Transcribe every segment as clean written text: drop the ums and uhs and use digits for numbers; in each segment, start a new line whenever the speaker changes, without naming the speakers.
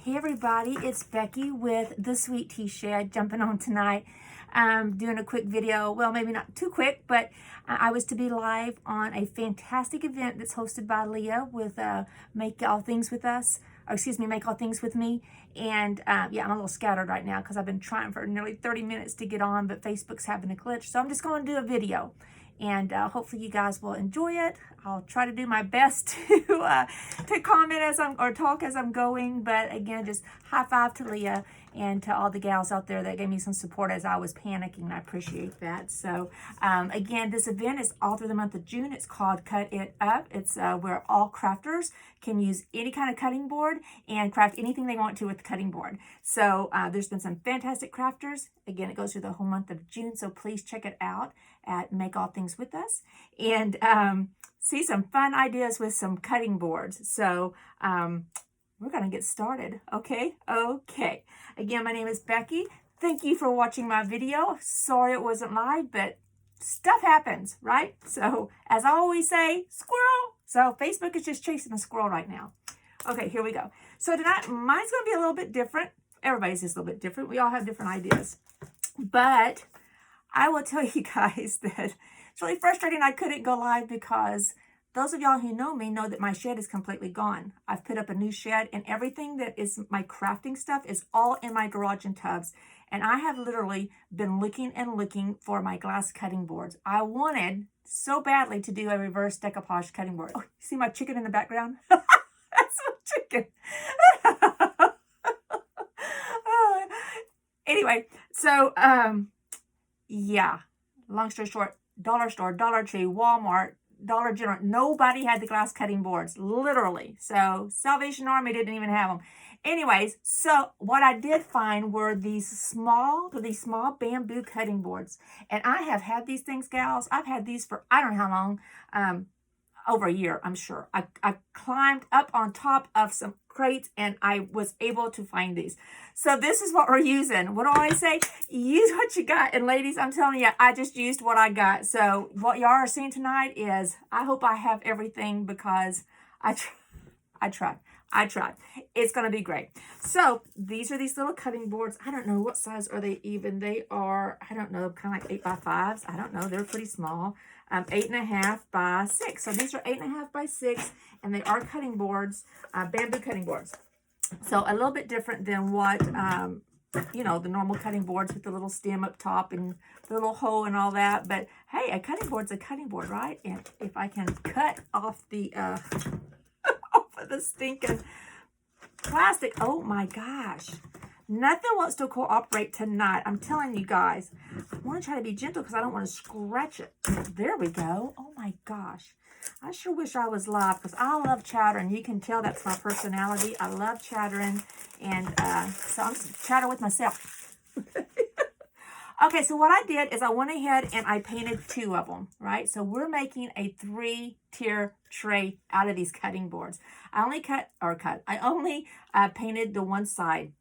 Hey everybody, it's Becky with the Sweet Tea Shed jumping on tonight. Doing a quick video, well maybe not too quick, but I was to be live on a fantastic event that's hosted by Leah with Make All Things With Us, or excuse me, Make All Things With Me. And yeah, I'm a little scattered right now because I've been trying for nearly 30 minutes to get on, but Facebook's having a glitch. So I'm just going to do a video. And hopefully you guys will enjoy it. I'll try to do my best to comment as I'm or talk as I'm going. But again, just high five to Leah and to all the gals out there that gave me some support as I was panicking. I appreciate that. So again, this event is all through the month of June. It's called Cut It Up. It's where all crafters can use any kind of cutting board and craft anything they want to with the cutting board. So there's been some fantastic crafters. Again, it goes through the whole month of June. So please check it out at Make All Things With Us and see some fun ideas with some cutting boards. So we're going to get started. Okay. Again, my name is Becky. Thank you for watching my video. Sorry it wasn't live, but stuff happens, right? So as I always say, squirrel. So Facebook is just chasing a squirrel right now. Okay, here we go. So tonight, mine's going to be a little bit different. Everybody's just a little bit different. We all have different ideas. But I will tell you guys that it's really frustrating I couldn't go live because those of y'all who know me know that my shed is completely gone. I've put up a new shed and everything that is my crafting stuff is all in my garage and tubs. And I have literally been looking and looking for my glass cutting boards. I wanted so badly to do a reverse decoupage cutting board. Oh, you see my chicken in the background? That's my chicken. Anyway, so yeah, long story short, dollar store, Dollar Tree, Walmart, Dollar General, nobody had the glass cutting boards, literally. So Salvation Army didn't even have them. Anyways, so what I did find were these small bamboo cutting boards. And I have had these things, gals. I've had these for I don't know how long, over a year, I'm sure. I climbed up on top of some crates and I was able to find these. So this is what we're using. What do I say? Use what you got. And ladies, I'm telling you, I just used what I got. So what y'all are seeing tonight is, I hope I have everything because I tried. It's going to be great. So these are these little cutting boards. I don't know what size are they even. They are, I don't know, kind of like 8x5s. I don't know. They're pretty small. 8.5 by 6. So these are 8.5 by 6 and they are cutting boards, bamboo cutting boards. So a little bit different than what, you know, the normal cutting boards with the little stem up top and the little hole and all that. But hey, a cutting board's a cutting board, right? And if I can cut off the, off of the stinking plastic, oh my gosh. Nothing wants to cooperate tonight. I'm telling you guys. I want to try to be gentle because I don't want to scratch it. There we go. Oh my gosh. I sure wish I was live because I love chattering. You can tell that's my personality. I love chattering. And so I'm just chattering with myself. Okay, so what I did is I went ahead and I painted 2 of them, right? So we're making a 3-tier tray out of these cutting boards. I only painted the one side.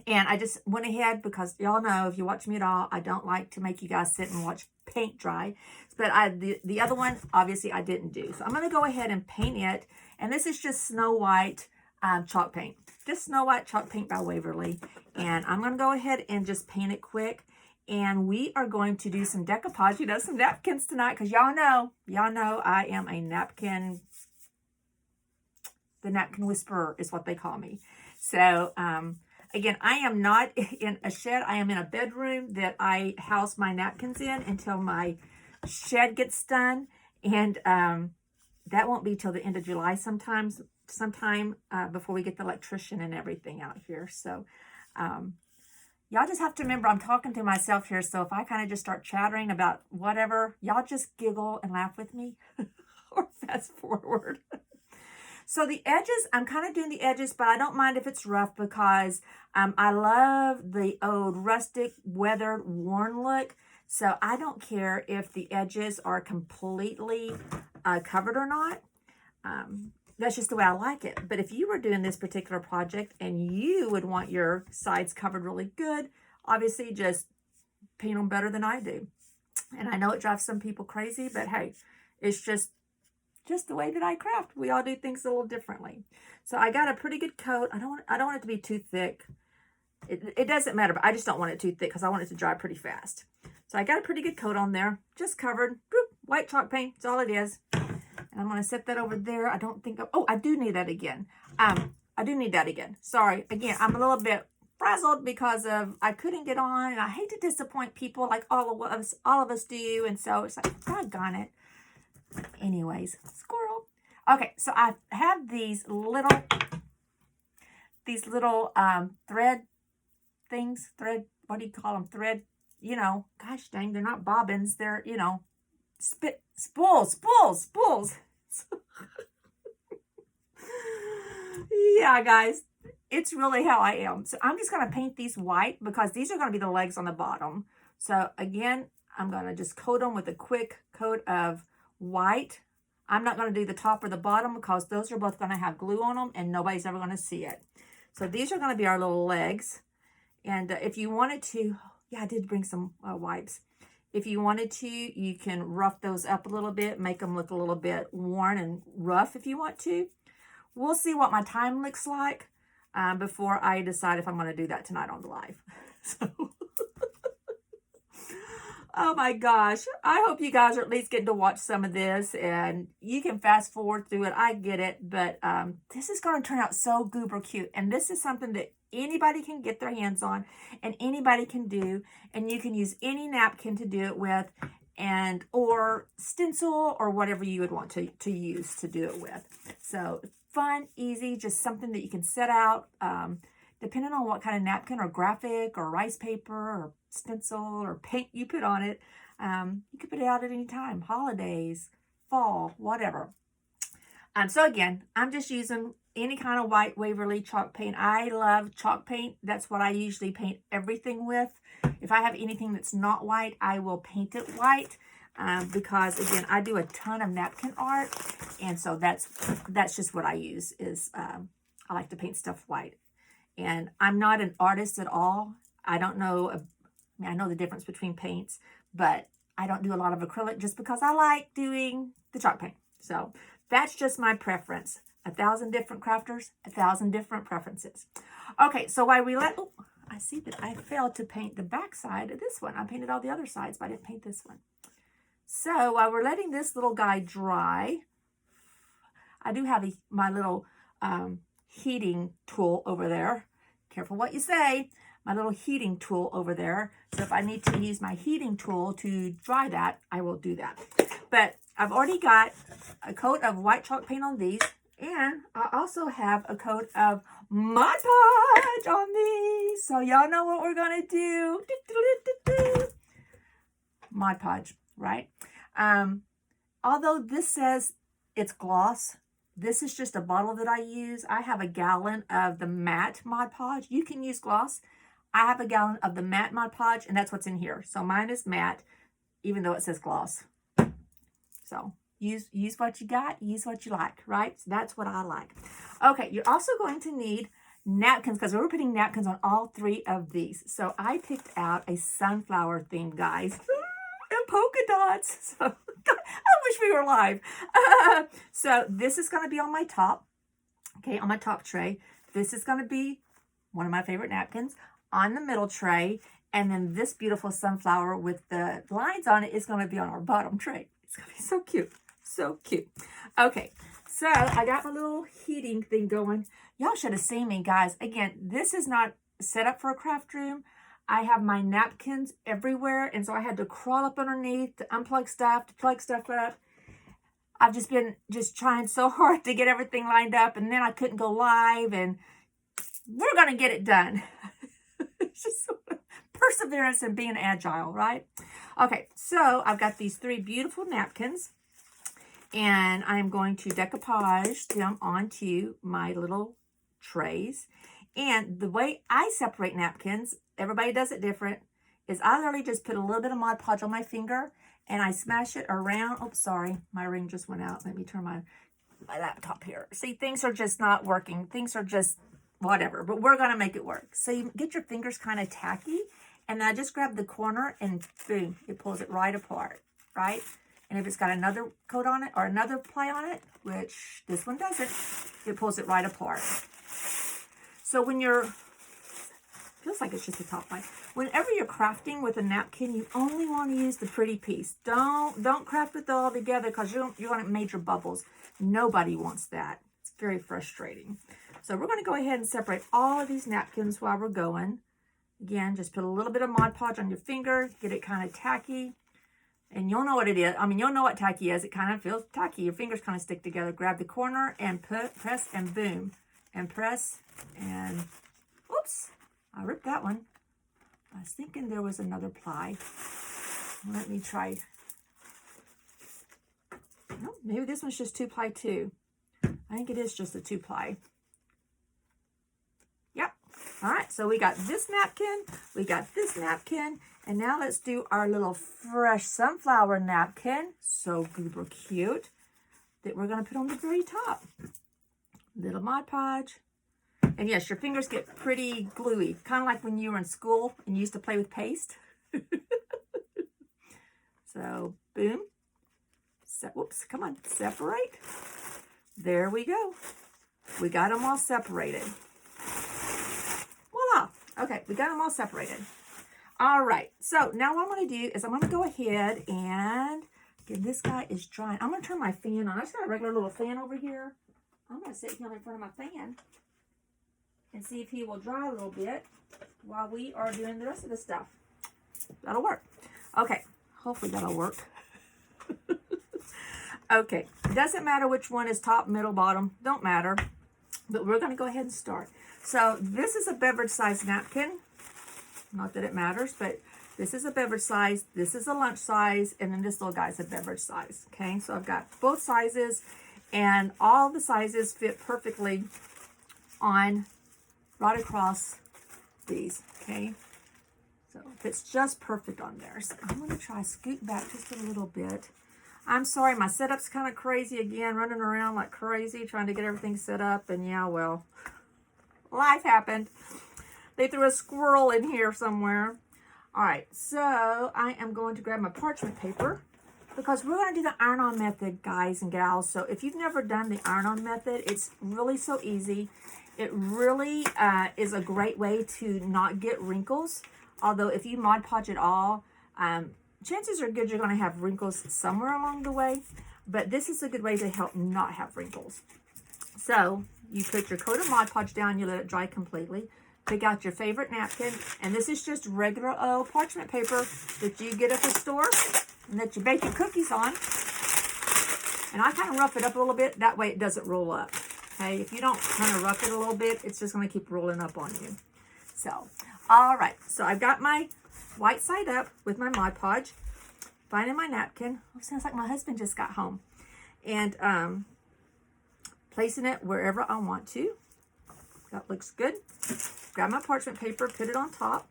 And I just went ahead because y'all know, if you watch me at all, I don't like to make you guys sit and watch paint dry. But the other one, obviously, I didn't do. So I'm going to go ahead and paint it. And this is just Snow White chalk paint. Just Snow White chalk paint by Waverly. And I'm going to go ahead and just paint it quick. And we are going to do some decoupage, you know, some napkins tonight. Because y'all know I am a napkin, the napkin whisperer is what they call me. So, again, I am not in a shed. I am in a bedroom that I house my napkins in until my shed gets done. And that won't be till the end of July sometime before we get the electrician and everything out here. So y'all just have to remember I'm talking to myself here. So if I kind of just start chattering about whatever, y'all just giggle and laugh with me or fast forward. So the edges, I'm kind of doing the edges, but I don't mind if it's rough because I love the old rustic, weathered, worn look. So I don't care if the edges are completely covered or not. That's just the way I like it. But if you were doing this particular project and you would want your sides covered really good, obviously just paint them better than I do. And I know it drives some people crazy, but hey, it's just just the way that I craft. We all do things a little differently. So I got a pretty good coat. I don't want it to be too thick. It doesn't matter, but I just don't want it too thick because I want it to dry pretty fast. So I got a pretty good coat on there, just covered. Boop, white chalk paint, that's all it is. And I'm going to set that over there. I don't think, oh, I do need that again. I do need that again. Sorry, again, I'm a little bit frazzled because of I couldn't get on, and I hate to disappoint people like all of us do. And so it's like, doggone it. Anyways, squirrel. Okay, so I have these little thread things, what do you call them? Thread, you know, gosh dang, they're not bobbins, they're, you know, spools. Yeah, guys, it's really how I am. So I'm just going to paint these white because these are going to be the legs on the bottom. So again, I'm going to just coat them with a quick coat of white. I'm not going to do the top or the bottom because those are both going to have glue on them and nobody's ever going to see it. So these are going to be our little legs. And if you wanted to, yeah, I did bring some wipes. If you wanted to, you can rough those up a little bit, make them look a little bit worn and rough if you want to. We'll see what my time looks like before I decide if I'm going to do that tonight on the live. So, oh my gosh. I hope you guys are at least getting to watch some of this, and you can fast forward through it. I get it, but this is going to turn out so goober cute. And this is something that anybody can get their hands on and anybody can do, and you can use any napkin to do it with, and or stencil or whatever you would want to use to do it with. So fun, easy, just something that you can set out depending on what kind of napkin or graphic or rice paper or stencil or paint you put on it. You can put it out at any time, holidays, fall, whatever. So again, I'm just using any kind of white Waverly chalk paint. I love chalk paint. That's what I usually paint everything with. If I have anything that's not white, I will paint it white because, again, I do a ton of napkin art. And so that's just what I use is I like to paint stuff white. And I'm not an artist at all. I don't know. I mean, I know the difference between paints, but I don't do a lot of acrylic just because I like doing the chalk paint. So that's just my preference. 1,000 different crafters, 1,000 different preferences. Okay, so while we let, oh, I see that I failed to paint the back side of this one. I painted all the other sides, but I didn't paint this one. So while we're letting this little guy dry, I do have my little heating tool over there. Careful what you say. My little heating tool over there. So if I need to use my heating tool to dry that, I will do that. But I've already got a coat of white chalk paint on these. And I also have a coat of Mod Podge on these. So y'all know what we're going to do. Mod Podge, right? Although this says it's gloss, this is just a bottle that I use. I have a gallon of the matte Mod Podge. You can use gloss. I have a gallon of the matte Mod Podge, and that's what's in here. So mine is matte, even though it says gloss. So use what you got, use what you like, right? So that's what I like. Okay, you're also going to need napkins because we're putting napkins on all 3 of these. So I picked out a sunflower theme, guys, and polka dots. So I wish we were live. So this is going to be on my top, okay, on my top tray. This is going to be one of my favorite napkins on the middle tray. And then this beautiful sunflower with the lines on it is going to be on our bottom tray. It's going to be so cute. So cute. Okay, so I got my little heating thing going. Y'all should have seen me, guys. Again, this is not set up for a craft room. I have my napkins everywhere, and so I had to crawl up underneath to unplug stuff, to plug stuff up. I've just been trying so hard to get everything lined up, and then I couldn't go live, and we're going to get it done. It's just perseverance and being agile, right? Okay, so I've got these 3 beautiful napkins. And I'm going to decoupage them onto my little trays. And the way I separate napkins, everybody does it different, is I literally just put a little bit of Mod Podge on my finger and I smash it around. Oh, sorry, my ring just went out. Let me turn my laptop here. See, things are just not working. Things are just whatever, but we're going to make it work. So you get your fingers kind of tacky, and I just grab the corner and boom, it pulls it right apart, right? And if it's got another coat on it or another ply on it, which this one doesn't, it pulls it right apart. So when you're, feels like it's just a top ply. Whenever you're crafting with a napkin, you only want to use the pretty piece. Don't craft with it all together because you're going to major bubbles. Nobody wants that. It's very frustrating. So we're going to go ahead and separate all of these napkins while we're going. Again, just put a little bit of Mod Podge on your finger, get it kind of tacky. And you'll know what it is. I mean, you'll know what tacky is. It kind of feels tacky. Your fingers kind of stick together. Grab the corner and press and boom. And press and, oops, I ripped that one. I was thinking there was another ply. Let me try. No, maybe this one's just 2-ply too. I think it is just a 2-ply. Yep. All right, so we got this napkin, we got this napkin, and now let's do our little fresh sunflower napkin. So super cute. That we're gonna put on the very top. Little Mod Podge. And yes, your fingers get pretty gluey, kind of like when you were in school and you used to play with paste. So, boom. Whoops, come on, separate. There we go. We got them all separated. Voila. Okay, we got them all separated. All right, so now what I'm going to do is I'm going to go ahead and, again, this guy is drying. I'm going to turn my fan on. I just got a regular little fan over here. I'm going to sit him in front of my fan and see if he will dry a little bit while we are doing the rest of the stuff. That'll work. Okay, hopefully that'll work. Okay, doesn't matter which one is top, middle, bottom, don't matter. But we're going to go ahead and start. So this is a beverage size napkin. Not that it matters, but this is a beverage size, this is a lunch size, and then this little guy's a beverage size. Okay, so I've got both sizes, and all the sizes fit perfectly on right across these. Okay, so it's just perfect on there. So I'm going to try scoot back just a little bit. I'm sorry, my setup's kind of crazy again, running around like crazy, trying to get everything set up, and yeah, well, life happened. They threw a squirrel in here somewhere. All right, so I am going to grab my parchment paper because we're going to do the iron-on method, guys and gals. So if you've never done the iron-on method, it's really so easy. It really is a great way to not get wrinkles. Although if you Mod Podge it all, chances are good you're going to have wrinkles somewhere along the way. But this is a good way to help not have wrinkles. So you put your coat of Mod Podge down, you let it dry completely. Pick out your favorite napkin, and this is just regular old parchment paper that you get at the store and that you bake your cookies on. And I kind of rough it up a little bit, that way it doesn't roll up. Okay, if you don't kind of rough it a little bit, it's just going to keep rolling up on you. So, all right, so I've got my white side up with my Mod Podge, finding my napkin. Oh, sounds like my husband just got home. And placing it wherever I want to. That looks good. Grab my parchment paper, put it on top.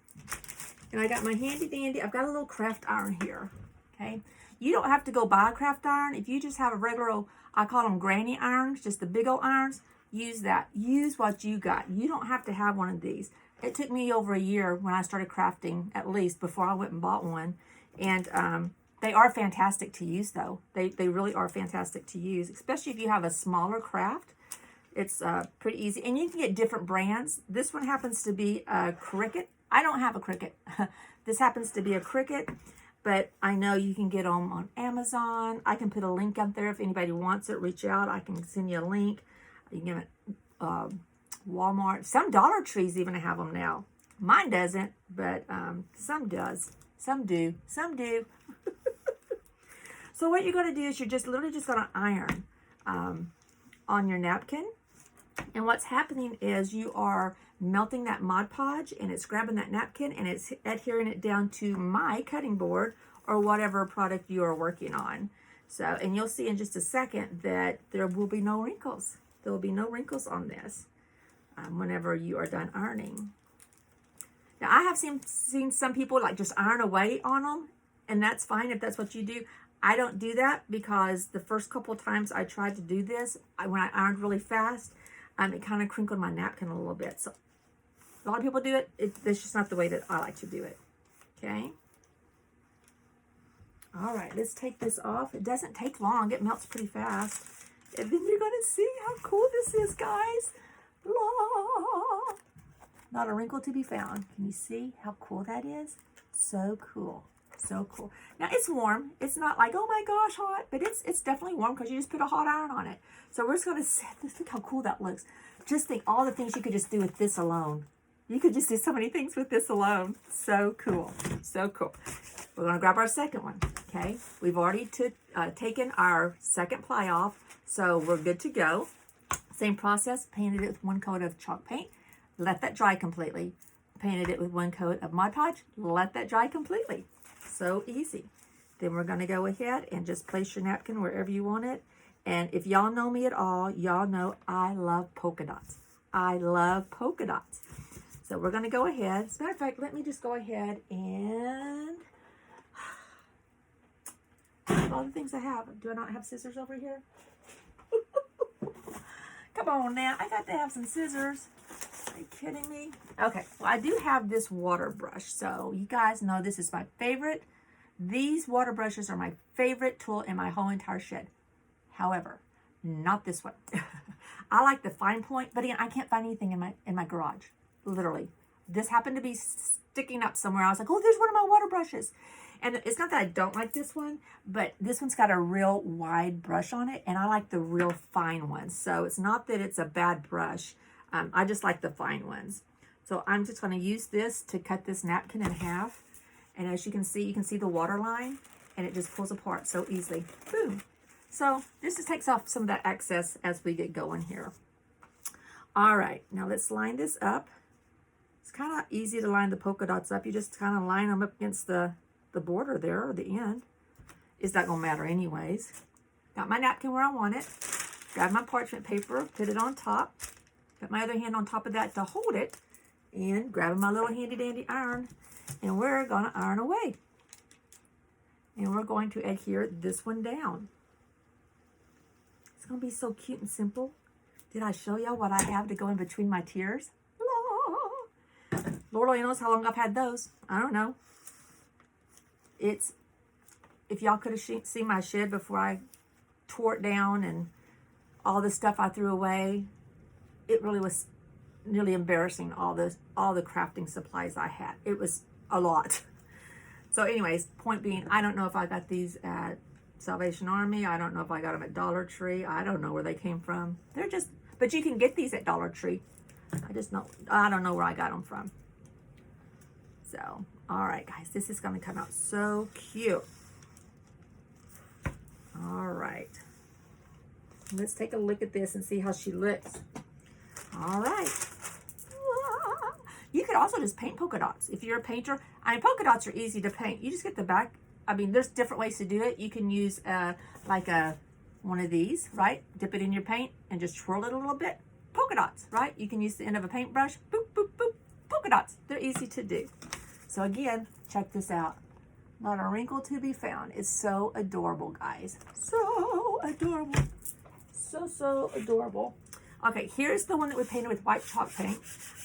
And I got my handy dandy, I've got a little craft iron here, okay? You don't have to go buy a craft iron. If you just have a regular old, I call them granny irons, just the big old irons, use that. Use what you got. You don't have to have one of these. It took me over a year when I started crafting, at least, before I went and bought one. And they are fantastic to use, though. They really are fantastic to use, especially if you have a smaller craft. It's pretty easy. And you can get different brands. This one happens to be a Cricut. I don't have a Cricut. This happens to be a Cricut, but I know you can get them on Amazon. I can put a link up there if anybody wants it. Reach out. I can send you a link. You can get it Walmart. Some Dollar Trees even have them now. Mine doesn't, but some does. Some do. Some do. So what you're going to do is you're just literally just going to iron on your napkin. And what's happening is you are melting that Mod Podge, and it's grabbing that napkin and it's adhering it down to my cutting board or whatever product you are working on. So, and you'll see in just a second that there will be no wrinkles. There will be no wrinkles on this whenever you are done ironing. Now, I have seen some people like just iron away on them, and that's fine if that's what you do. I don't do that because the first couple of times I tried to do this, when I ironed really fast, it kind of crinkled my napkin a little bit. So a lot of people do it. It's just not the way that I like to do it. Okay. All right, let's take this off. It doesn't take long. It melts pretty fast. And then you're going to see how cool this is, guys. La! Not a wrinkle to be found. Can you see how cool that is? So cool. So cool. Now, it's warm. It's not like, oh my gosh, hot, but it's definitely warm because you just put a hot iron on it. So we're just going to set this. Look how cool that looks. Just think all the things you could just do with this alone. You could just do so many things with this alone. So cool. So cool. We're going to grab our second one, okay? We've already taken our second ply off, so we're good to go. Same process, painted it with one coat of chalk paint. Let that dry completely. Painted it with one coat of Mod Podge. Let that dry completely. So easy. Then we're going to go ahead and just place your napkin wherever you want it. And if y'all know me at all, y'all know I love polka dots. I love polka dots. So we're going to go ahead. As a matter of fact, let me just go ahead and all the things I have. Do I not have scissors over here? Come on now. I got to have some scissors. Are you kidding me? Okay. Well, I do have this water brush. So you guys know this is my favorite. These water brushes are my favorite tool in my whole entire shed. However, not this one. I like the fine point, but again, I can't find anything in my garage. Literally. This happened to be sticking up somewhere. I was like, oh, there's one of my water brushes. And it's not that I don't like this one, but this one's got a real wide brush on it, and I like the real fine ones. So it's not that it's a bad brush. I just like the fine ones. So I'm just going to use this to cut this napkin in half. And as you can see the water line, and it just pulls apart so easily. Boom. So this just takes off some of that excess as we get going here. All right, now let's line this up. It's kind of easy to line the polka dots up. You just kind of line them up against the border there, or the end. It's not going to matter anyways. Got my napkin where I want it. Grab my parchment paper, put it on top. Got my other hand on top of that to hold it. And grabbing my little handy dandy iron. And we're going to iron away. And we're going to adhere this one down. It's going to be so cute and simple. Did I show y'all what I have to go in between my tears? Lord only knows how long I've had those. I don't know. It's, if y'all could have seen my shed before I tore it down and all the stuff I threw away, it really was nearly embarrassing, all the crafting supplies I had. It was a lot. So anyways, point being, I don't know if I got these at Salvation Army. I don't know if I got them at Dollar Tree. I don't know where they came from. They're just, but you can get these at Dollar Tree. I don't know where I got them from. So, all right, guys, this is going to come out so cute. All right. Let's take a look at this and see how she looks. All right. You could also just paint polka dots. If you're a painter, I mean, polka dots are easy to paint. You just get the back. I mean, there's different ways to do it. You can use one of these, right? Dip it in your paint and just twirl it a little bit. Polka dots, right? You can use the end of a paintbrush. Boop, boop, boop. Polka dots. They're easy to do. So again, check this out. Not a wrinkle to be found. It's so adorable, guys. So adorable. So adorable. Okay, here's the one that we painted with white chalk paint.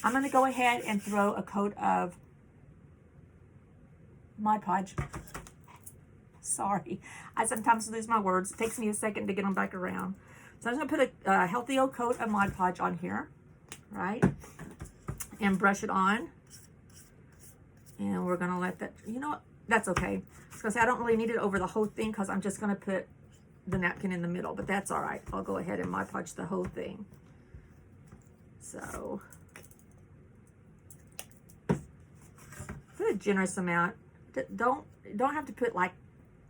I'm going to go ahead and throw a coat of Mod Podge. Sorry, I sometimes lose my words. It takes me a second to get them back around. So I'm just going to put a healthy old coat of Mod Podge on here, right? And brush it on. And we're going to let that, you know what? That's okay. I was going to say, I don't really need it over the whole thing because I'm just going to put the napkin in the middle, but that's all right. I'll go ahead and Mod Podge the whole thing. So, put a generous amount. Don't have to put like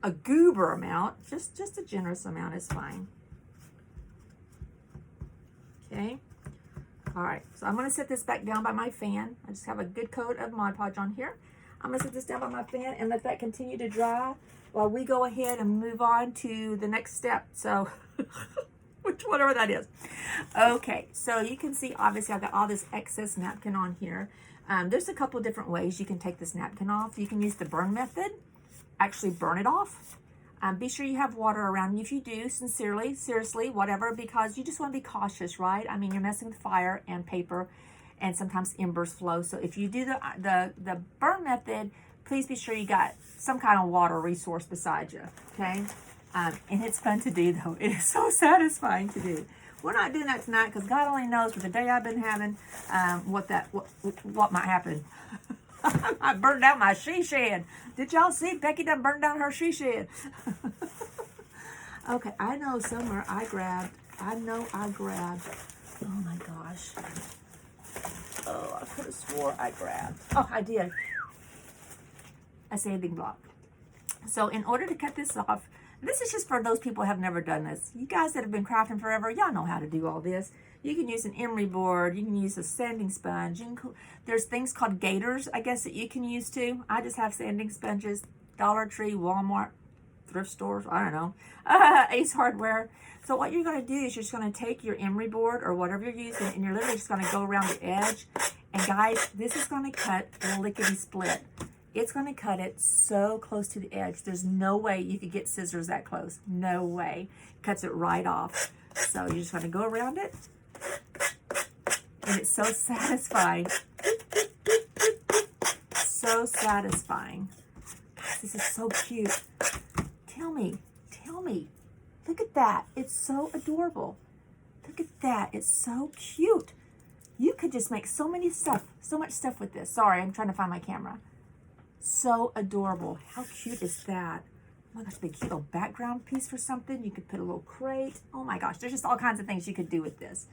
a goober amount. Just a generous amount is fine. Okay. All right. So I'm going to set this back down by my fan. I just have a good coat of Mod Podge on here. I'm going to set this down by my fan and let that continue to dry while we go ahead and move on to the next step. So, whatever that is. Okay, so you can see, obviously, I've got all this excess napkin on here. There's a couple different ways you can take this napkin off. You can use the burn method, actually burn it off. Be sure you have water around you. If you do, sincerely, seriously, whatever, because you just want to be cautious, right? I mean, you're messing with fire and paper, and sometimes embers flow. So if you do the burn method, please be sure you got some kind of water resource beside you, okay? And it's fun to do, though. It is so satisfying to do. We're not doing that tonight because God only knows with the day I've been having what might happen. I burned down my she shed. Did y'all see? Becky done burned down her she shed. Okay, I know somewhere I grabbed. Oh my gosh. Oh, I could have swore I grabbed. Oh, I did. A sanding block. So in order to cut this off, this is just for those people who have never done this. You guys that have been crafting forever, y'all know how to do all this. You can use an emery board. You can use a sanding sponge. There's things called gaiters, I guess, that you can use too. I just have sanding sponges. Dollar Tree, Walmart, thrift stores, I don't know. Ace Hardware. So what you're going to do is you're just going to take your emery board or whatever you're using, and you're literally just going to go around the edge. And guys, this is going to cut lickety split. It's going to cut it so close to the edge. There's no way you could get scissors that close. No way. Cuts it right off. So you're just going to go around it. And it's so satisfying. So satisfying. Gosh, this is so cute. Tell me. Look at that. It's so adorable. Look at that. It's so cute. You could just make so much stuff with this. Sorry, I'm trying to find my camera. So adorable. How cute is that? Oh my gosh, be a cute little background piece for something. You could put a little crate. Oh my gosh, there's just all kinds of things you could do with this.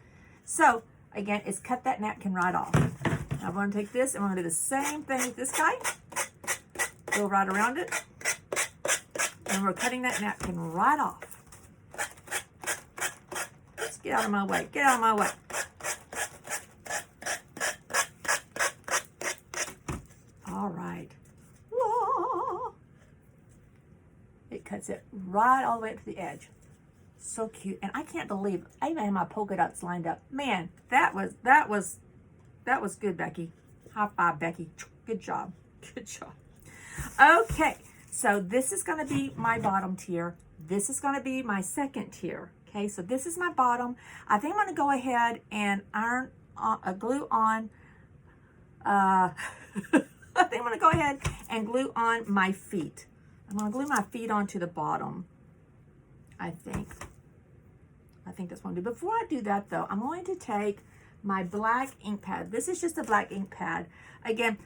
So, again, it's cut that napkin right off. Now I'm going to take this and we're going to do the same thing with this guy. Go right around it. And we're cutting that napkin right off. Let's get out of my way. Get out of my way. All right. Whoa. It cuts it right all the way up to the edge. So cute. And I can't believe I even have my polka dots lined up. Man, that was good, Becky. High five, Becky. Good job. Good job. Okay, so this is going to be my bottom tier. This is going to be my second tier. Okay, so this is my bottom. I think I'm going to go ahead and glue on. I think I'm going to go ahead and glue on my feet. I'm going to glue my feet onto the bottom. I think that's what I'm going to do. Before I do that, though, I'm going to take my black ink pad. This is just a black ink pad. Again,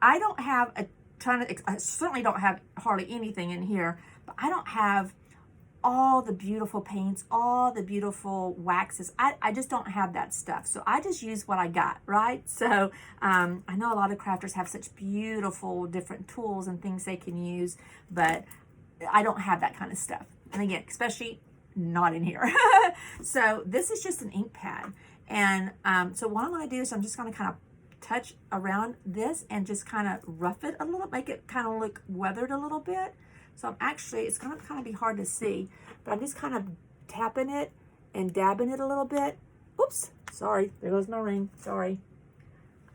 I don't have a ton of, I certainly don't have hardly anything in here, but I don't have all the beautiful paints, all the beautiful waxes. I just don't have that stuff. So I just use what I got, right? So I know a lot of crafters have such beautiful different tools and things they can use, but I don't have that kind of stuff. And again, especially not in here. So this is just an ink pad. And so what I'm going to do is I'm just going to kind of touch around this and just kind of rough it a little, make it kind of look weathered a little bit. So I'm actually, it's going to kind of be hard to see, but I'm just kind of tapping it and dabbing it a little bit. Oops, sorry, there goes my ring, sorry.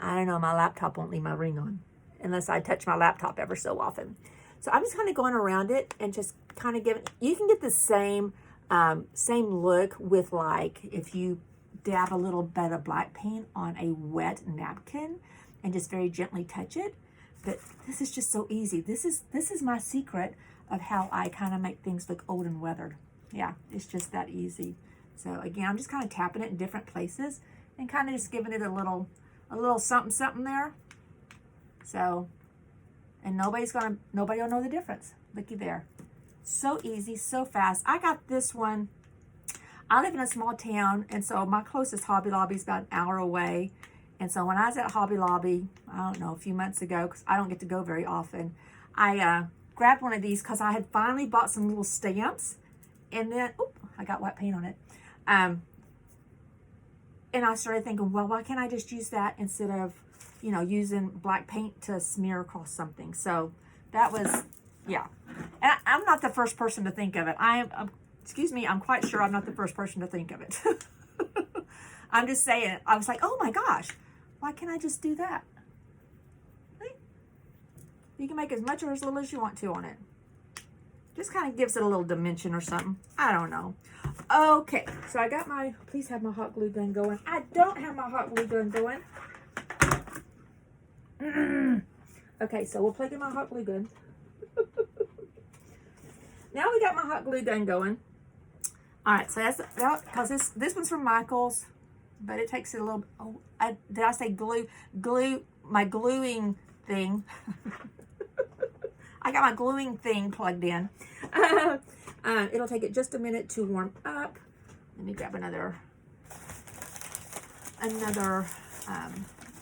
I don't know, my laptop won't leave my ring on unless I touch my laptop ever so often. So I'm just kind of going around it and just kind of giving, you can get the same look with, like, if you dab a little bit of black paint on a wet napkin and just very gently touch it. But this is just so easy. This is my secret of how I kind of make things look old and weathered. Yeah, it's just that easy. So again, I'm just kind of tapping it in different places and kind of just giving it a little something there. So, and nobody will know the difference. Looky there. So easy, so fast. I got this one. I live in a small town, and so my closest Hobby Lobby is about an hour away. And so when I was at Hobby Lobby, I don't know, a few months ago, because I don't get to go very often, I grabbed one of these because I had finally bought some little stamps. And then, oop, I got white paint on it. And I started thinking, well, why can't I just use that instead of, you know, using black paint to smear across something? So that was, yeah. And I'm not the first person to think of it. Excuse me, I'm quite sure I'm not the first person to think of it. I'm just saying, I was like, oh my gosh, why can't I just do that? See? You can make as much or as little as you want to on it. Just kind of gives it a little dimension or something. I don't know. Okay, so I got my, please have my hot glue gun going. I don't have my hot glue gun going. Okay, so we'll plug in my hot glue gun. Now we got my hot glue gun going. All right, so that's, because this one's from Michaels, but it takes it a little, oh, did I say glue? Glue, my gluing thing. I got my gluing thing plugged in. It'll take it just a minute to warm up. Let me grab another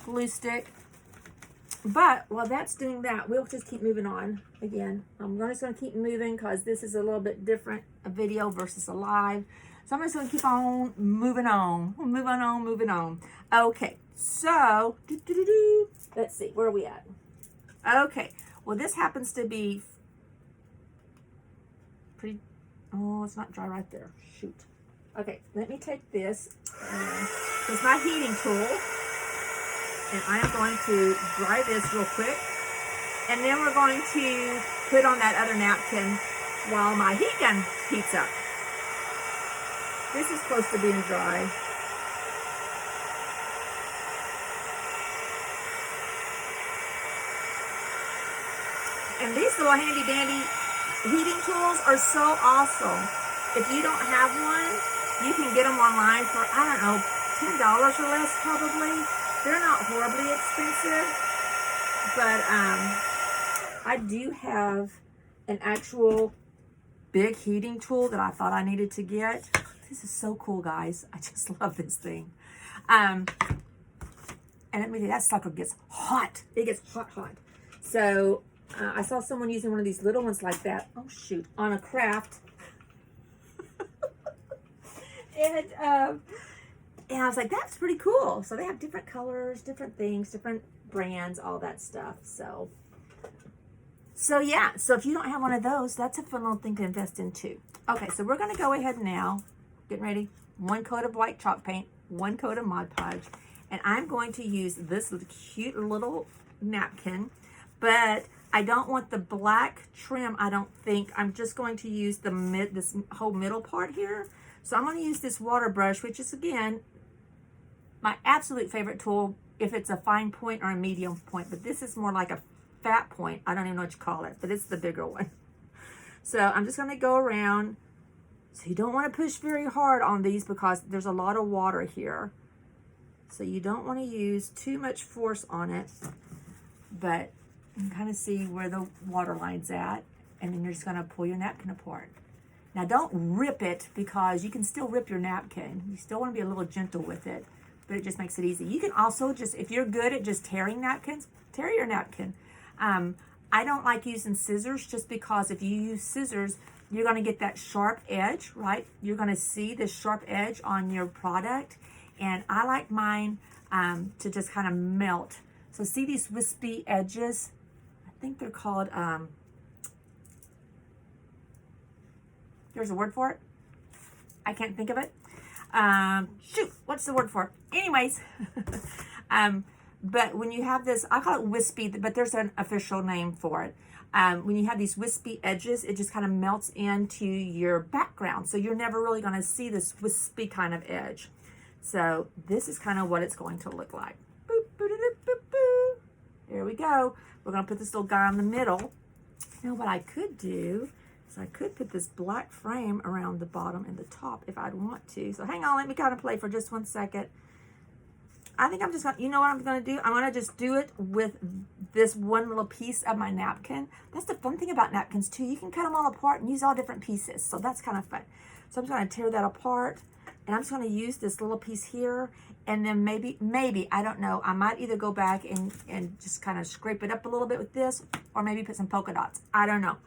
glue stick. But while that's doing that, we'll just keep moving on. Again, I'm just going to keep moving because this is a little bit different, a video versus a live. So I'm just going to keep on moving on. Moving on. Okay, so, let's see, where are we at? Okay, well, this happens to be pretty, oh, it's not dry right there. Shoot. Okay, let me take this. This is my heating tool. And I am going to dry this real quick. And then we're going to put on that other napkin while my heat gun heats up. This is close to being dry. And these little handy dandy heating tools are so awesome. If you don't have one, you can get them online for, I don't know, $10 or less probably. They're not horribly expensive, but I do have an actual big heating tool that I thought I needed to get. This is so cool, guys. I just love this thing. And let me tell you, that sucker gets hot. It gets hot. So I saw someone using one of these little ones like that. Oh, shoot. On a craft. And I was like, that's pretty cool. So they have different colors, different things, different brands, all that stuff. So yeah. So if you don't have one of those, that's a fun little thing to invest in too. Okay, so we're going to go ahead now. Getting ready. 1 coat of white chalk paint, 1 coat of Mod Podge. And I'm going to use this cute little napkin. But I don't want the black trim, I don't think. I'm just going to use this whole middle part here. So I'm going to use this water brush, which is, again, my absolute favorite tool if it's a fine point or a medium point. But this is more like a fat point. I don't even know what you call it, but it's the bigger one. So I'm just going to go around. So you don't want to push very hard on these because there's a lot of water here. So you don't want to use too much force on it. But you can kind of see where the water line's at. And then you're just going to pull your napkin apart. Now, don't rip it because you can still rip your napkin. You still want to be a little gentle with it, but it just makes it easy. You can also just, if you're good at just tearing napkins, tear your napkin. I don't like using scissors just because if you use scissors, you're going to get that sharp edge, right? You're going to see the sharp edge on your product. And I like mine to just kind of melt. So see these wispy edges? I think they're called... there's a word for it. I can't think of it. Shoot, what's the word for it? Anyways, but when you have this, I call it wispy, but there's an official name for it. When you have these wispy edges, it just kind of melts into your background. So you're never really going to see this wispy kind of edge. So this is kind of what it's going to look like. Boop, boop, boop, boop, boop. There we go. We're going to put this little guy in the middle. Now what I could do, I could put this black frame around the bottom and the top if I'd want to. So hang on, let me kind of play for just 1 second. I think I'm just going to, you know what I'm going to do? I'm going to just do it with this one little piece of my napkin. That's the fun thing about napkins too. You can cut them all apart and use all different pieces. So that's kind of fun. So I'm just going to tear that apart. And I'm just going to use this little piece here. And then maybe, I don't know, I might either go back and just kind of scrape it up a little bit with this. Or maybe put some polka dots. I don't know.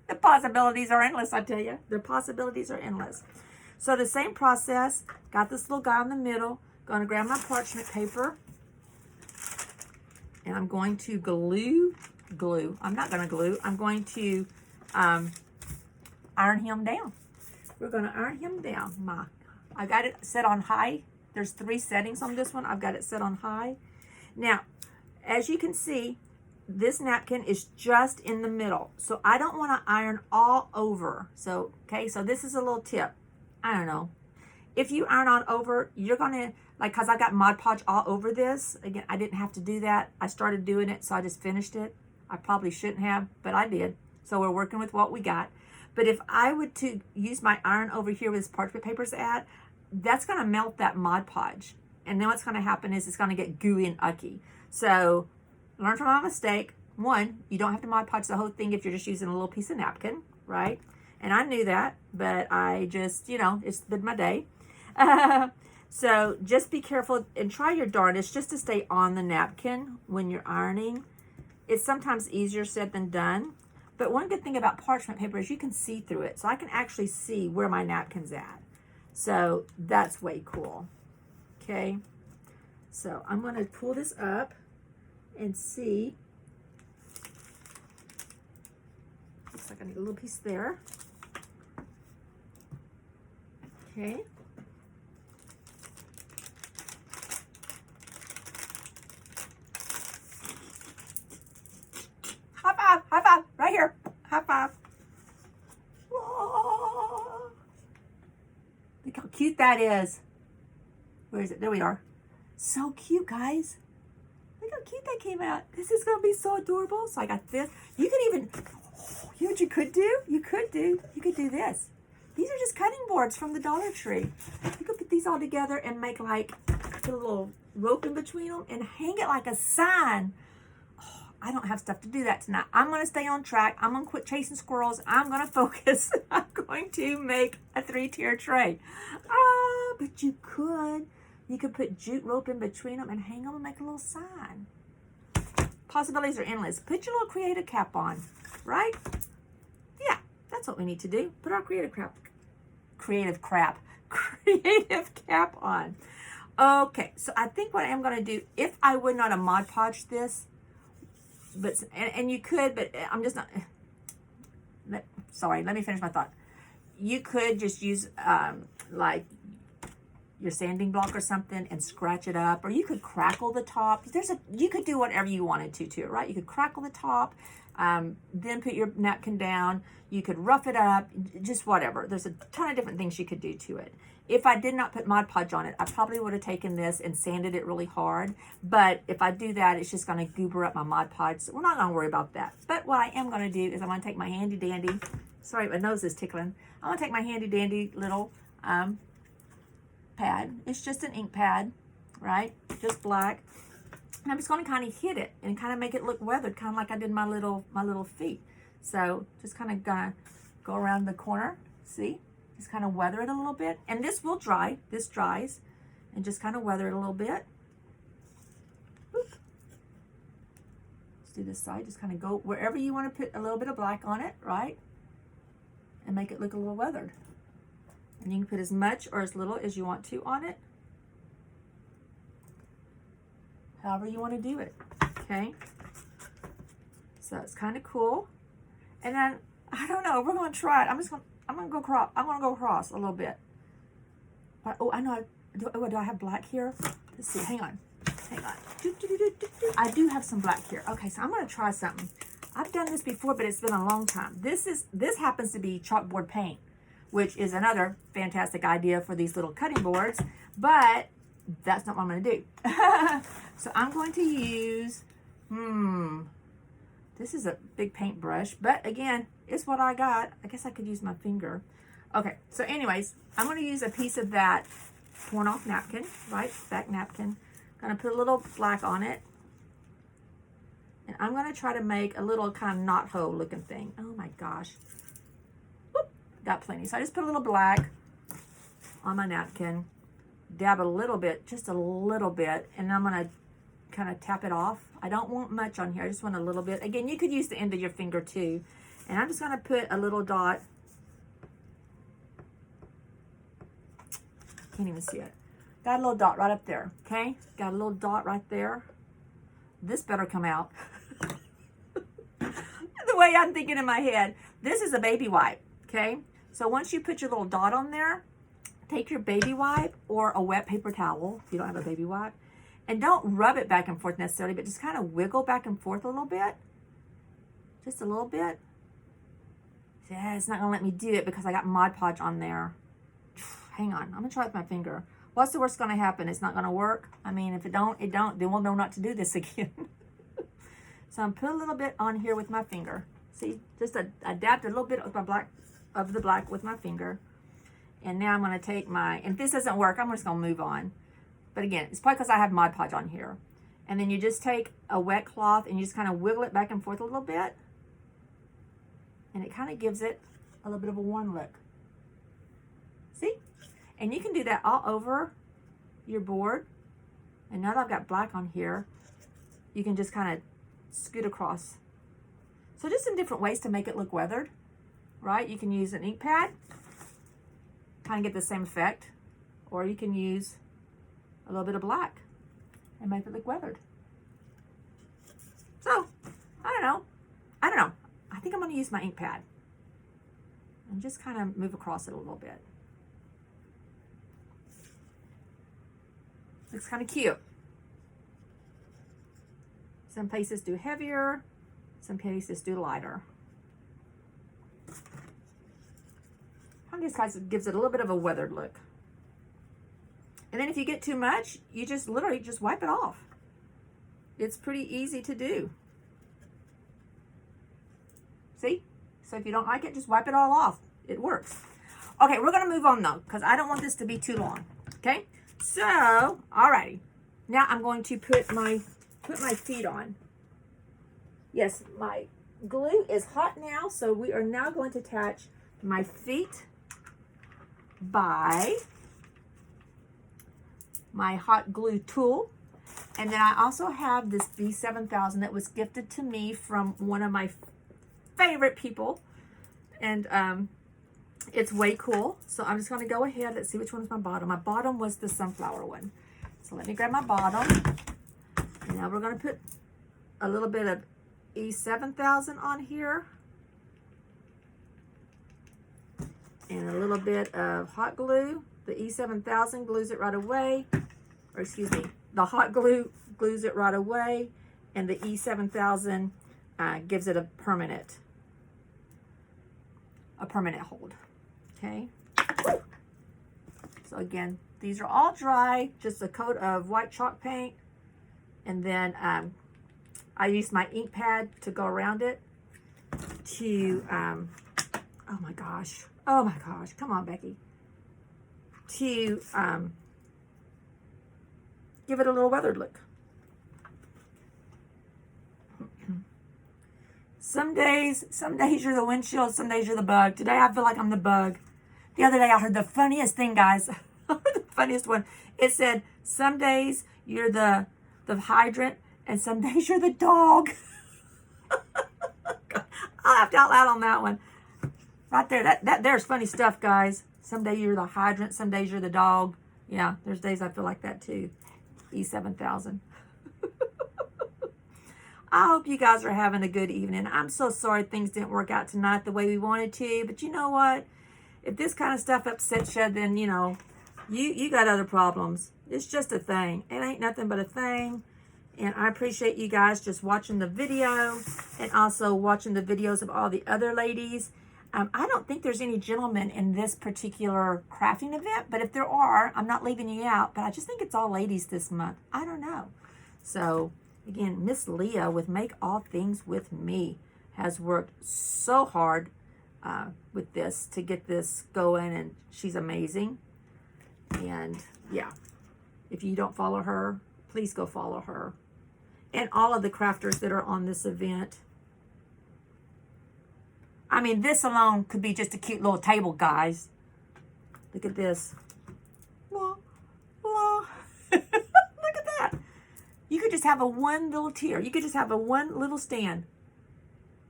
The possibilities are endless, I tell you. The possibilities are endless. So the same process, got this little guy in the middle. Going to grab my parchment paper. And I'm going to glue. I'm not going to glue. I'm going to iron him down. We're going to iron him down. I got it set on high. There's 3 settings on this one. I've got it set on high. Now, as you can see, this napkin is just in the middle. So I don't want to iron all over. So, okay, so this is a little tip. I don't know. If you iron on over, you're going to like, cause I got Mod Podge all over this. Again, I didn't have to do that. I started doing it, so I just finished it. I probably shouldn't have, but I did. So we're working with what we got. But if I would to use my iron over here with this parchment paper's at, that's gonna melt that Mod Podge. And then what's gonna happen is it's gonna get gooey and ucky. So learn from my mistake. One, you don't have to Mod Podge the whole thing if you're just using a little piece of napkin, right? And I knew that, but I just, you know, it's been my day. So just be careful and try your darndest just to stay on the napkin when you're ironing. It's sometimes easier said than done. But one good thing about parchment paper is you can see through it. So I can actually see where my napkin's at. So that's way cool. Okay. So I'm going to pull this up and see. Looks like I need a little piece there. Okay. High five, right here. High five. Whoa. Look how cute that is. Where is it? There we are. So cute, guys. Look how cute that came out. This is going to be so adorable. So I got this. You could even, you know what you could do? You could do this. These are just cutting boards from the Dollar Tree. You could put these all together and make like a little rope in between them and hang it like a sign. I don't have stuff to do that tonight. I'm going to stay on track. I'm going to quit chasing squirrels. I'm going to focus. I'm going to make a 3-tier tray. But you could. You could put jute rope in between them and hang them and make a little sign. Possibilities are endless. Put your little creative cap on, right? Yeah, that's what we need to do. Put our creative cap on. Okay, so I think what I am going to do, if I would not have Mod Podged this, but and you could, but I'm just not. Sorry, let me finish my thought. You could just use like your sanding block or something and scratch it up, or you could crackle the top. You could do whatever you wanted to it, right? You could crackle the top, then put your napkin down. You could rough it up, just whatever. There's a ton of different things you could do to it. If I did not put Mod Podge on it, I probably would have taken this and sanded it really hard. But if I do that, it's just going to goober up my Mod Podge. So we're not going to worry about that. But what I am going to do is I'm going to take my handy dandy. Sorry, my nose is tickling. I'm going to take my handy dandy little pad. It's just an ink pad, right? Just black. And I'm just going to kind of hit it and kind of make it look weathered, kind of like I did my little feet. So just kind of gonna go around the corner. See? Just kind of weather it a little bit. And this will dry. This dries. And just kind of weather it a little bit. Boop. Let's do this side. Just kind of go wherever you want to put a little bit of black on it, right? And make it look a little weathered. And you can put as much or as little as you want to on it. However you want to do it. Okay? So it's kind of cool. And then, I don't know, we're going to try it. I'm going to go across a little bit. But, oh, I know. Do I have black here? Let's see. Hang on. I do have some black here. Okay, so I'm going to try something. I've done this before, but it's been a long time. This happens to be chalkboard paint, which is another fantastic idea for these little cutting boards. But that's not what I'm going to do. So I'm going to use, this is a big paintbrush, but again, it's what I got. I guess I could use my finger. Okay, so anyways, I'm going to use a piece of that torn off napkin, right? Back napkin. I'm going to put a little black on it. And I'm going to try to make a little kind of knothole looking thing. Oh my gosh. Whoop, got plenty. So I just put a little black on my napkin. Dab a little bit, just a little bit. And I'm going to kind of tap it off. I don't want much on here. I just want a little bit. Again, you could use the end of your finger too. And I'm just going to put a little dot. Can't even see it. Got a little dot right up there. Okay? Got a little dot right there. This better come out. The way I'm thinking in my head. This is a baby wipe. Okay? So once you put your little dot on there, take your baby wipe or a wet paper towel if you don't have a baby wipe. And don't rub it back and forth necessarily, but just kind of wiggle back and forth a little bit. Just a little bit. Yeah, it's not going to let me do it because I got Mod Podge on there. Hang on. I'm going to try with my finger. What's the worst going to happen? It's not going to work. I mean, if it don't, it don't. Then we'll know not to do this again. So I'm put a little bit on here with my finger. See, just I dabbed a little bit of the black with my finger. And now I'm going to take my, and if this doesn't work, I'm just going to move on. But again, it's probably because I have Mod Podge on here. And then you just take a wet cloth and you just kind of wiggle it back and forth a little bit. And it kind of gives it a little bit of a warm look. See? And you can do that all over your board. And now that I've got black on here, you can just kind of scoot across. So just some different ways to make it look weathered, right? You can use an ink pad, kind of get the same effect, or you can use a little bit of black and make it look weathered. So, I don't know. I think I'm going to use my ink pad and just kind of move across it a little bit. Looks kind of cute. Some places do heavier, some places do lighter. And this kind of gives it a little bit of a weathered look. And then if you get too much, you just literally just wipe it off. It's pretty easy to do. See? So if you don't like it, just wipe it all off. It works. Okay, we're going to move on though, because I don't want this to be too long. Okay? So, alrighty. Now I'm going to put my feet on. Yes, my glue is hot now, so we are now going to attach my feet by my hot glue tool. And then I also have this B7000 that was gifted to me from one of my favorite people. And it's way cool. So I'm just going to go ahead. Let's see which one is my bottom. My bottom was the sunflower one. So let me grab my bottom. And now we're going to put a little bit of E7000 on here. And a little bit of hot glue. The E7000 glues it right away. Or excuse me, the hot glue glues it right away. And the E7000 gives it a permanent hold. Okay. So again, these are all dry, just a coat of white chalk paint. And then I used my ink pad to go around it to, oh my gosh, come on, Becky. To give it a little weathered look. Some days you're the windshield, some days you're the bug. Today I feel like I'm the bug. The other day I heard the funniest thing, guys. The funniest one. It said, some days you're the hydrant and some days you're the dog. I laughed out loud on that one. Right there, there's funny stuff, guys. Some days you're the hydrant, some days you're the dog. Yeah, there's days I feel like that too. E7000. I hope you guys are having a good evening. I'm so sorry things didn't work out tonight the way we wanted to, but you know what? If this kind of stuff upsets you, then, you know, you got other problems. It's just a thing. It ain't nothing but a thing. And I appreciate you guys just watching the video and also watching the videos of all the other ladies. I don't think there's any gentlemen in this particular crafting event, but if there are, I'm not leaving you out, but I just think it's all ladies this month. I don't know. So, again, Miss Leah with Make All Things With Me has worked so hard with this to get this going, and she's amazing. And, yeah, if you don't follow her, please go follow her. And all of the crafters that are on this event. I mean, this alone could be just a cute little table, guys. Look at this. Look at that. You could just have one little tier. You could just have one little stand.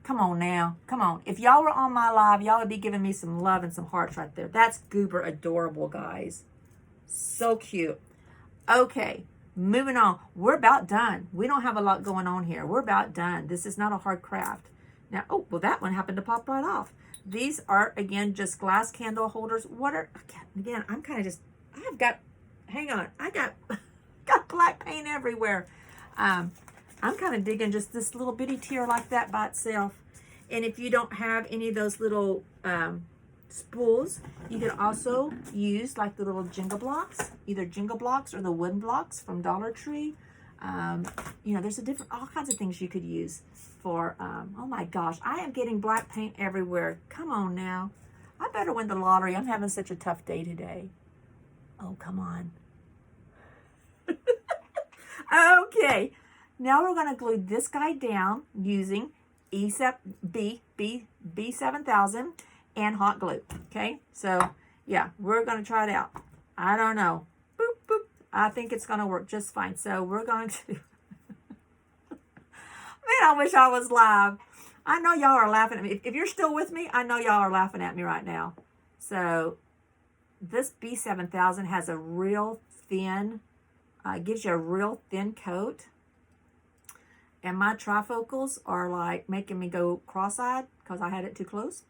Come on now. Come on. If y'all were on my live, y'all would be giving me some love and some hearts right there. That's goober adorable, guys. So cute. Okay. Moving on. We're about done. We don't have a lot going on here. We're about done. This is not a hard craft. Now, oh, well, that one happened to pop right off. These are, again, just glass candle holders. What are, again, I'm kind of just, I've got, hang on, I got black paint everywhere. I'm kind of digging just this little bitty tier like that by itself. And if you don't have any of those little spools. You can also use like the little Jenga blocks, either Jenga blocks or the wooden blocks from Dollar Tree. You know, there's all kinds of things you could use for, oh my gosh, I am getting black paint everywhere. Come on now. I better win the lottery. I'm having such a tough day today. Oh, come on. Okay, now we're going to glue this guy down using B7000 and hot glue. Okay, so yeah, we're going to try it out. I don't know. Boop, boop. I think it's going to work just fine. So we're going to... Man, I wish I was live. I know y'all are laughing at me. If you're still with me, I know y'all are laughing at me right now. So this B7000 has a real thin, gives you a real thin coat. And my trifocals are like making me go cross-eyed because I had it too close.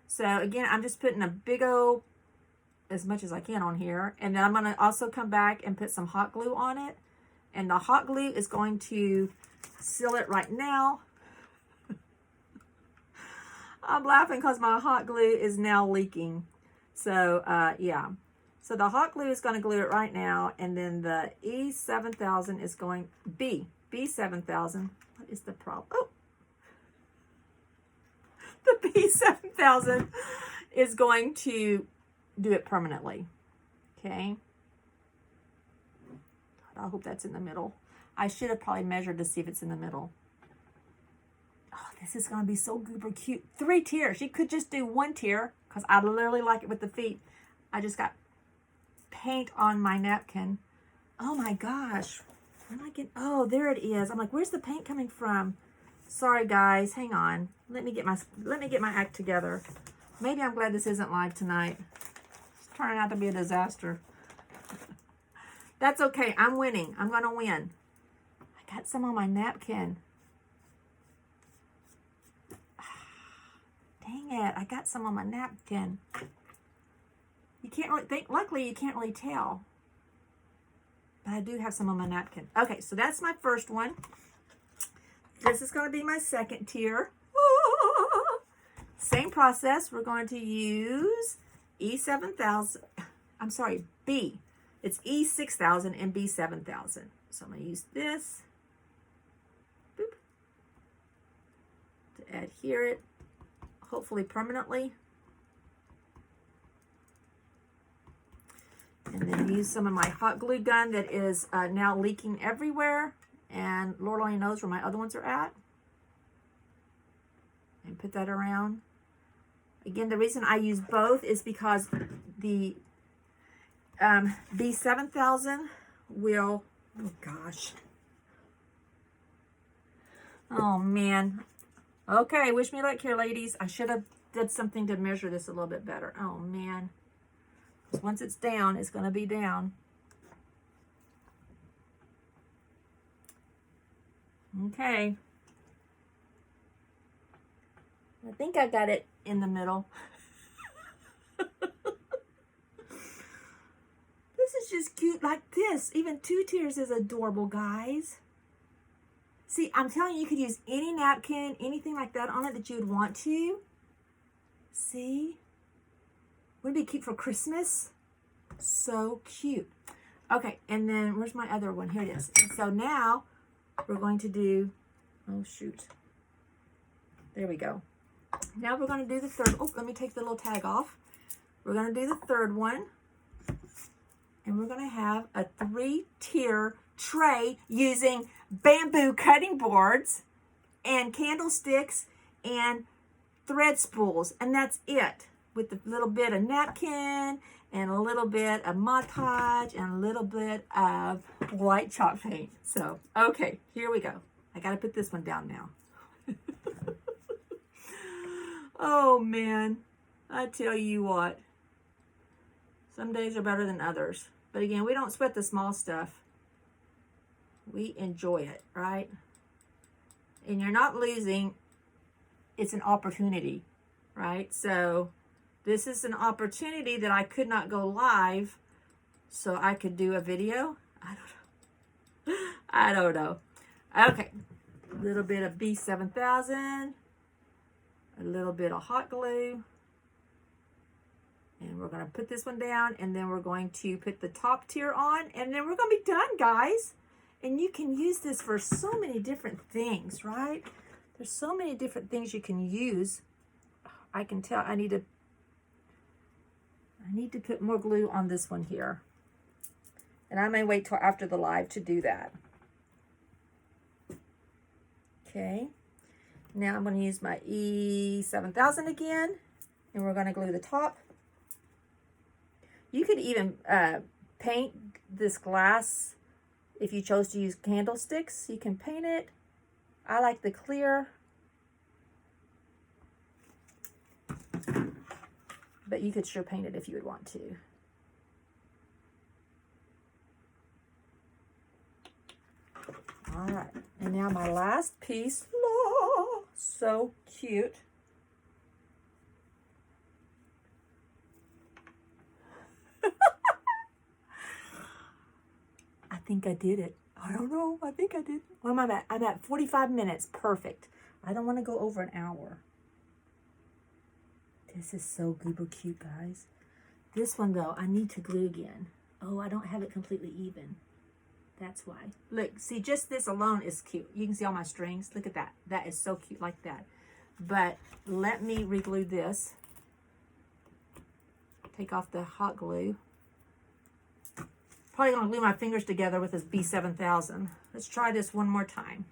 So again, I'm just putting a big old, as much as I can on here. And then I'm going to also come back and put some hot glue on it. And the hot glue is going to seal it right now. I'm laughing because my hot glue is now leaking. So yeah. So the hot glue is going to glue it right now. And then the E7000 is going, B7000. What is the problem? Oh. The B7000 is going to do it permanently. Okay. I hope that's in the middle. I should have probably measured to see if it's in the middle. Oh, this is going to be so super cute. 3 tiers. You could just do 1 tier because I literally like it with the feet. I just got paint on my napkin. Oh my gosh. Where am I getting? Oh, there it is. I'm like, where's the paint coming from? Sorry guys, hang on. Let me get my act together. Maybe I'm glad this isn't live tonight. It's turning out to be a disaster. That's okay. I'm winning. I'm going to win. I got some on my napkin. Dang it. I got some on my napkin. You can't really think. Luckily, you can't really tell. But I do have some on my napkin. Okay, so that's my first one. This is going to be my second tier. Same process. We're going to use E7000. I'm sorry, B. It's E6000 and B7000. So I'm going to use this. Boop, to adhere it, hopefully permanently. And then use some of my hot glue gun that is now leaking everywhere. And Lord only knows where my other ones are at. And put that around. Again, the reason I use both is because the B7000 will, oh gosh. Oh man. Okay, wish me luck here, ladies. I should have did something to measure this a little bit better. Oh man. Because once it's down, it's going to be down. Okay. I think I got it in the middle. This is just cute like this. Even 2 tiers is adorable, guys. See, I'm telling you, you could use any napkin, anything like that on it that you would want to. See? Wouldn't it be cute for Christmas? So cute. Okay, and then where's my other one? Here it is. So now we're going to do, oh shoot. There we go. Now we're going to do the third. Oh, let me take the little tag off. We're going to do the third one. And we're going to have a 3-tier tray using bamboo cutting boards and candlesticks and thread spools. And that's it. With a little bit of napkin and a little bit of Mod Podge and a little bit of white chalk paint. So, okay, here we go. I got to put this one down now. Oh, man. I tell you what. Some days are better than others. But again, we don't sweat the small stuff. We enjoy it, right? And you're not losing. It's an opportunity, right? So this is an opportunity that I could not go live, so I could do a video. I don't know. Okay. A little bit of B7000. A little bit of hot glue. And we're going to put this one down, and then we're going to put the top tier on, and then we're going to be done, guys. And you can use this for so many different things, right? There's so many different things you can use. I can tell I need to put more glue on this one here. And I may wait till after the live to do that. Okay. Now I'm going to use my E7000 again, and we're going to glue the top. You could even paint this glass if you chose to use candlesticks. You can paint it. I like the clear, but you could sure paint it if you would want to. All right, and now my last piece. Oh, so cute. I think I did it. I don't know. I think I did. What am I at? I'm at 45 minutes. Perfect. I don't want to go over an hour. This is so goober cute, guys. This one, though, I need to glue again. Oh, I don't have it completely even. That's why. Look, see, just this alone is cute. You can see all my strings. Look at that. That is so cute like that. But let me re-glue this. Take off the hot glue. Probably going to glue my fingers together with this B7000. Let's try this one more time.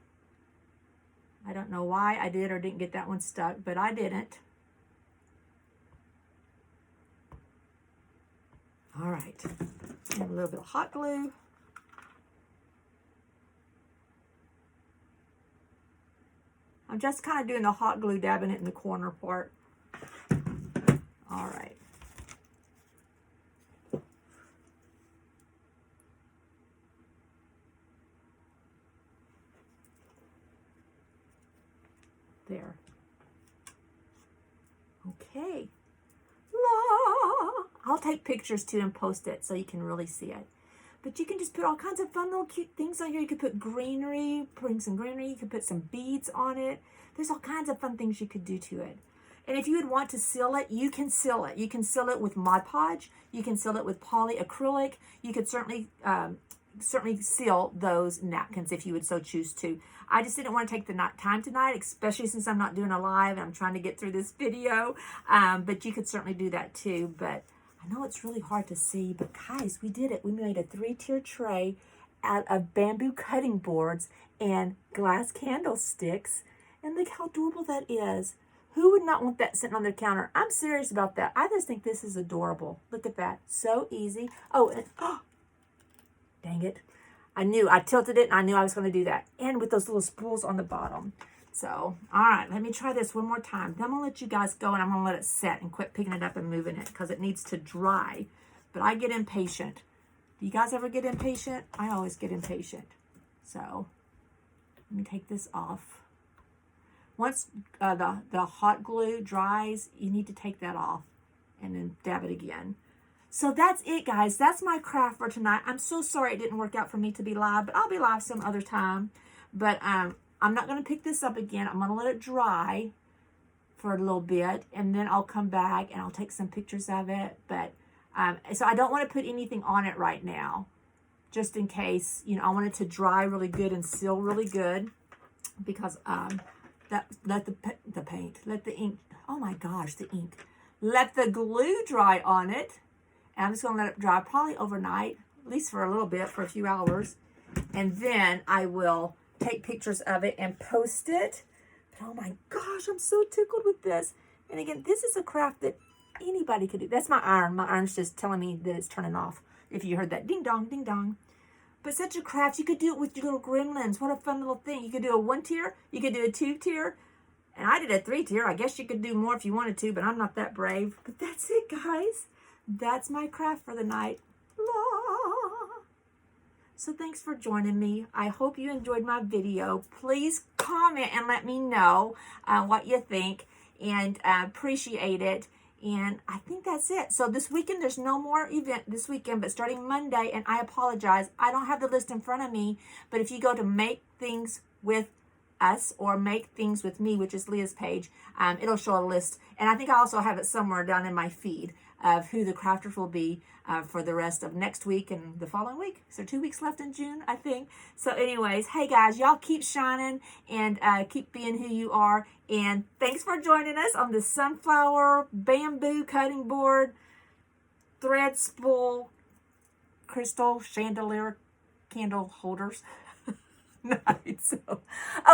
I don't know why I did or didn't get that one stuck, but I didn't. All right. And a little bit of hot glue. I'm just kind of doing the hot glue, dabbing it in the corner part. All right. There. Okay. La. I'll take pictures too and post it so you can really see it. But you can just put all kinds of fun little cute things on here. You could put greenery, bring some greenery. You could put some beads on it. There's all kinds of fun things you could do to it. And if you would want to seal it, you can seal it. You can seal it with Mod Podge. You can seal it with polyacrylic. You could certainly seal those napkins if you would so choose to. I just didn't want to take the time tonight, especially since I'm not doing a live and I'm trying to get through this video. But you could certainly do that too. But I know it's really hard to see, but guys, we did it. We made a 3-tier tray out of bamboo cutting boards and glass candlesticks. And look how adorable that is. Who would not want that sitting on their counter? I'm serious about that. I just think this is adorable. Look at that. So easy. Oh, and, oh, dang it. I tilted it and I knew I was going to do that. And with those little spools on the bottom. So, all right, let me try this one more time. Then I'm going to let you guys go and I'm going to let it set and quit picking it up and moving it because it needs to dry. But I get impatient. Do you guys ever get impatient? I always get impatient. So, let me take this off. Once the hot glue dries, you need to take that off and then dab it again. So that's it, guys. That's my craft for tonight. I'm so sorry it didn't work out for me to be live, but I'll be live some other time. But I'm not going to pick this up again. I'm going to let it dry for a little bit, and then I'll come back and I'll take some pictures of it. But so I don't want to put anything on it right now, just in case. You know, I want it to dry really good and seal really good because let the paint, let the ink. Oh my gosh, the ink. Let the glue dry on it. And I'm just going to let it dry probably overnight, at least for a little bit, for a few hours. And then I will take pictures of it and post it. But oh my gosh, I'm so tickled with this. And again, this is a craft that anybody could do. That's my iron. My iron's just telling me that it's turning off. If you heard that ding dong, ding dong. But such a craft, you could do it with your little gremlins. What a fun little thing. You could do a 1-tier, you could do a 2-tier. And I did a 3-tier. I guess you could do more if you wanted to, but I'm not that brave. But that's it, guys. That's my craft for the night. La. So thanks for joining me. I hope you enjoyed my video. Please comment and let me know what you think, and appreciate it. And I think that's it. So this weekend, there's no more event this weekend, but starting Monday, and I apologize, I don't have the list in front of me, but if you go to Make Things With Us or Make Things With Me, which is Leah's page, it'll show a list. And I think I also have it somewhere down in my feed. of who the crafters will be for the rest of next week and the following week. So 2 weeks left in June, I think. So anyways, hey guys, y'all keep shining and keep being who you are. And thanks for joining us on the sunflower bamboo cutting board thread spool crystal chandelier candle holders. Nice. So,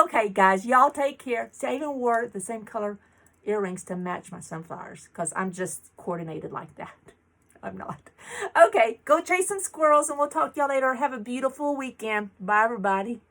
okay, guys, y'all take care. See, I even wore the same color earrings to match my sunflowers because I'm just coordinated like that. I'm not. Okay, go chase some squirrels and we'll talk to y'all later. Have a beautiful weekend. Bye, everybody.